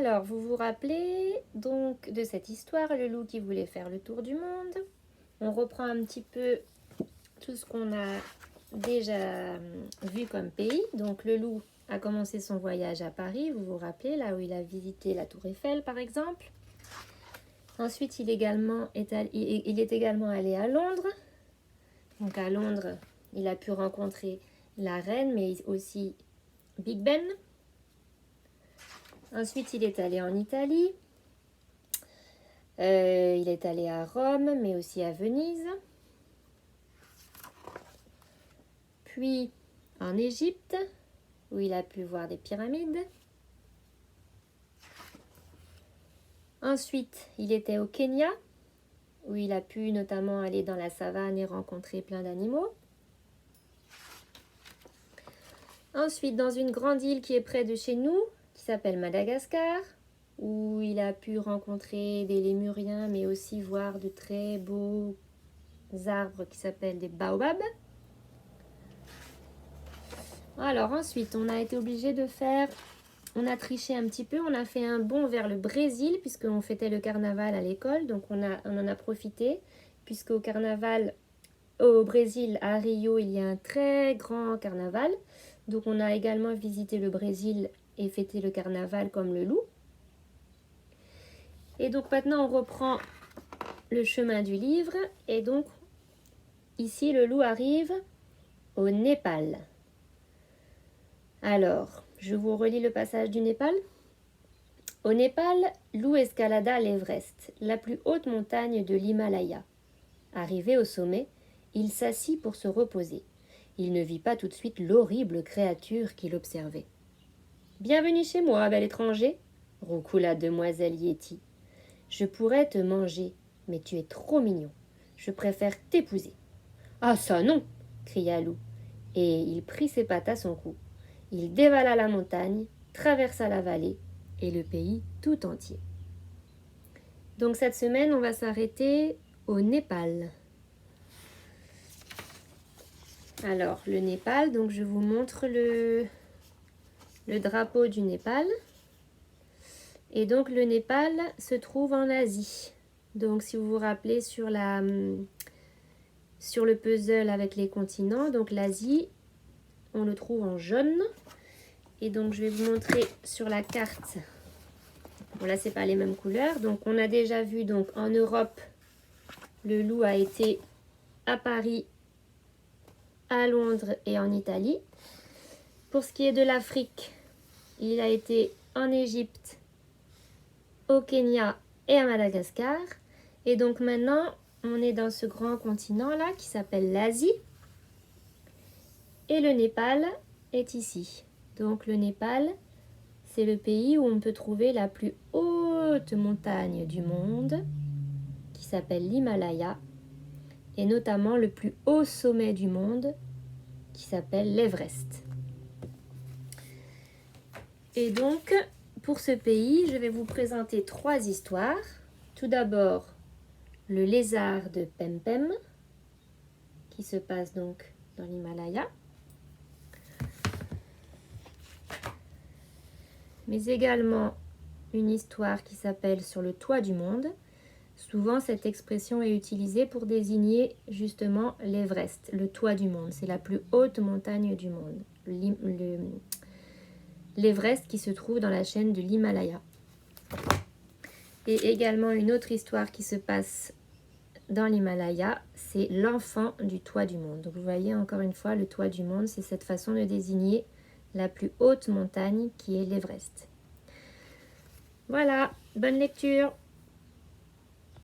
Alors, vous vous rappelez donc de cette histoire, le loup qui voulait faire le tour du monde. On reprend un petit peu tout ce qu'on a déjà vu comme pays. Donc, le loup a commencé son voyage à Paris, vous vous rappelez, là où il a visité la Tour Eiffel, par exemple. Ensuite, il est également allé à Londres. Donc, à Londres, il a pu rencontrer la reine, mais aussi Big Ben. Ensuite, il est allé en Italie. Il est allé à Rome, mais aussi à Venise. Puis en Égypte, où il a pu voir des pyramides. Ensuite, il était au Kenya, où il a pu notamment aller dans la savane et rencontrer plein d'animaux. Ensuite, dans une grande île qui est près de chez nous, qui s'appelle Madagascar, où il a pu rencontrer des lémuriens, mais aussi voir de très beaux arbres qui s'appellent des baobabs. Alors ensuite, on a été obligé de faire, on a triché un petit peu, on a fait un bond vers le Brésil, puisqu'on fêtait le carnaval à l'école, donc on en a profité, puisqu'au carnaval, au Brésil, à Rio, il y a un très grand carnaval. Donc on a également visité le Brésil et fêté le carnaval comme le loup. Et donc maintenant on reprend le chemin du livre. Et donc ici le loup arrive au Népal. Alors, je vous relis le passage du Népal. Au Népal, loup escalada l'Everest, la plus haute montagne de l'Himalaya. Arrivé au sommet, il s'assit pour se reposer. Il ne vit pas tout de suite l'horrible créature qui l'observait. « Bienvenue chez moi, bel étranger !» roucoula demoiselle Yeti. « Je pourrais te manger, mais tu es trop mignon. Je préfère t'épouser. »« Ah ça non !» cria Loup, et il prit ses pattes à son cou. Il dévala la montagne, traversa la vallée et le pays tout entier. Donc cette semaine, on va s'arrêter au Népal. Alors, le Népal, donc je vous montre le drapeau du Népal. Et donc, le Népal se trouve en Asie. Donc, si vous vous rappelez sur le puzzle avec les continents, donc l'Asie, on le trouve en jaune. Et donc, je vais vous montrer sur la carte. Bon, là, c'est pas les mêmes couleurs. Donc, on a déjà vu, donc, en Europe, le loup a été à Paris, à Londres et en Italie. Pour ce qui est de l'Afrique, il a été en Égypte, au Kenya et à Madagascar. Et donc maintenant, on est dans ce grand continent-là qui s'appelle l'Asie. Et le Népal est ici. Donc le Népal, c'est le pays où on peut trouver la plus haute montagne du monde, qui s'appelle l'Himalaya, et notamment le plus haut sommet du monde, qui s'appelle l'Everest. Et donc, pour ce pays, je vais vous présenter 3 histoires. Tout d'abord, le lézard de Pempem, qui se passe donc dans l'Himalaya. Mais également une histoire qui s'appelle Sur le toit du monde. Souvent, cette expression est utilisée pour désigner justement l'Everest, le toit du monde. C'est la plus haute montagne du monde. L'Everest qui se trouve dans la chaîne de l'Himalaya. Et également une autre histoire qui se passe dans l'Himalaya, c'est l'enfant du toit du monde. Donc vous voyez encore une fois, le toit du monde, c'est cette façon de désigner la plus haute montagne qui est l'Everest. Voilà, bonne lecture!